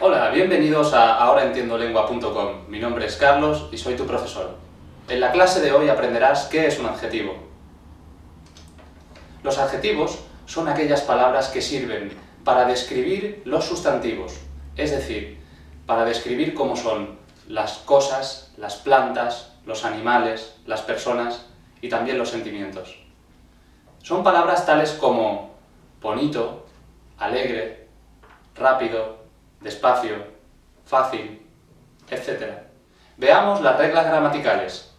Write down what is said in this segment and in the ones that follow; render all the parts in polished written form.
Hola, bienvenidos a ahoraentiendolengua.com. Mi nombre es Carlos y soy tu profesor. En la clase de hoy aprenderás qué es un adjetivo. Los adjetivos son aquellas palabras que sirven para describir los sustantivos, es decir, para describir cómo son las cosas, las plantas, los animales, las personas y también los sentimientos. Son palabras tales como bonito, alegre, rápido, despacio, fácil, etc. Veamos las reglas gramaticales.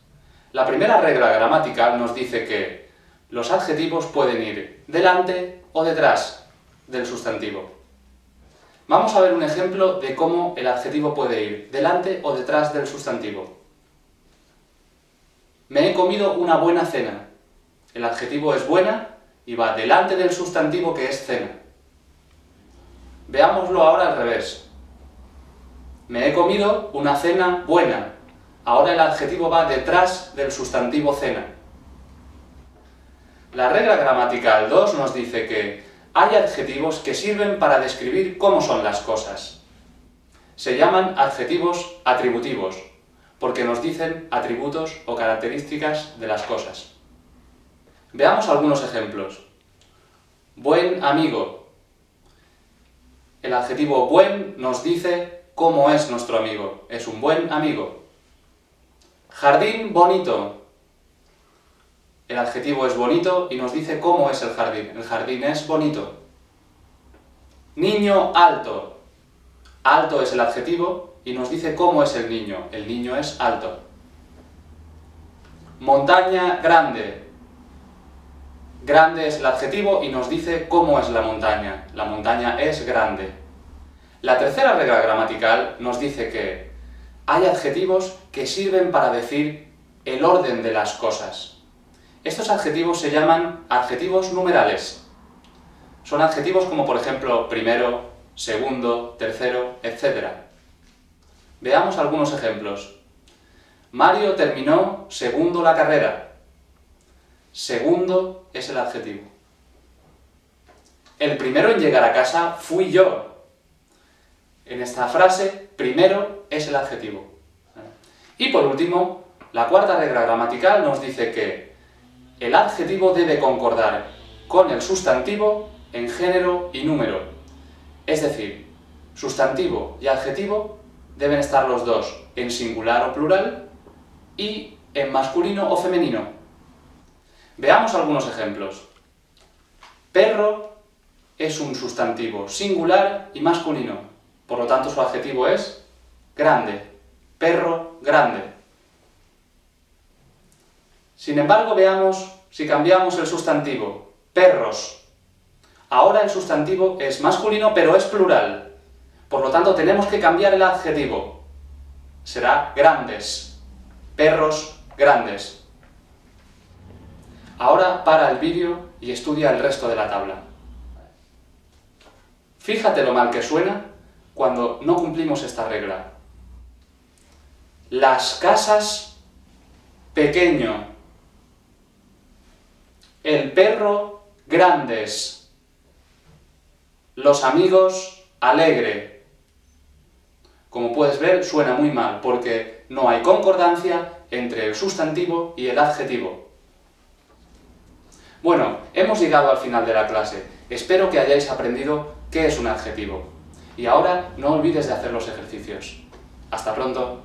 La primera regla gramatical nos dice que los adjetivos pueden ir delante o detrás del sustantivo. Vamos a ver un ejemplo de cómo el adjetivo puede ir delante o detrás del sustantivo. Me he comido una buena cena. El adjetivo es buena y va delante del sustantivo que es cena. Veámoslo ahora al revés. Me he comido una cena buena. Ahora el adjetivo va detrás del sustantivo cena. La regla gramatical 2 nos dice que hay adjetivos que sirven para describir cómo son las cosas. Se llaman adjetivos atributivos, porque nos dicen atributos o características de las cosas. Veamos algunos ejemplos. Buen amigo. El adjetivo buen nos dice cómo es nuestro amigo. Es un buen amigo. Jardín bonito. El adjetivo es bonito y nos dice cómo es el jardín. El jardín es bonito. Niño alto. Alto es el adjetivo y nos dice cómo es el niño. El niño es alto. Montaña grande. Grande es el adjetivo y nos dice cómo es la montaña. La montaña es grande. La tercera regla gramatical nos dice que hay adjetivos que sirven para decir el orden de las cosas. Estos adjetivos se llaman adjetivos numerales. Son adjetivos como por ejemplo primero, segundo, tercero, etc. Veamos algunos ejemplos. Mario terminó segundo la carrera. Segundo es el adjetivo. El primero en llegar a casa fui yo. En esta frase, primero es el adjetivo. Y por último, la cuarta regla gramatical nos dice que el adjetivo debe concordar con el sustantivo en género y número. Es decir, sustantivo y adjetivo deben estar los dos en singular o plural y en masculino o femenino. Veamos algunos ejemplos. Perro es un sustantivo singular y masculino, por lo tanto su adjetivo es grande. Perro grande. Sin embargo, veamos si cambiamos el sustantivo. Perros. Ahora el sustantivo es masculino, pero es plural. Por lo tanto, tenemos que cambiar el adjetivo. Será grandes. Perros grandes. Ahora para el vídeo y estudia el resto de la tabla. Fíjate lo mal que suena cuando no cumplimos esta regla. Las casas, pequeño. El perro, grandes. Los amigos, alegre. Como puedes ver, suena muy mal, porque no hay concordancia entre el sustantivo y el adjetivo. Bueno, hemos llegado al final de la clase. Espero que hayáis aprendido qué es un adjetivo. Y ahora no olvides de hacer los ejercicios. ¡Hasta pronto!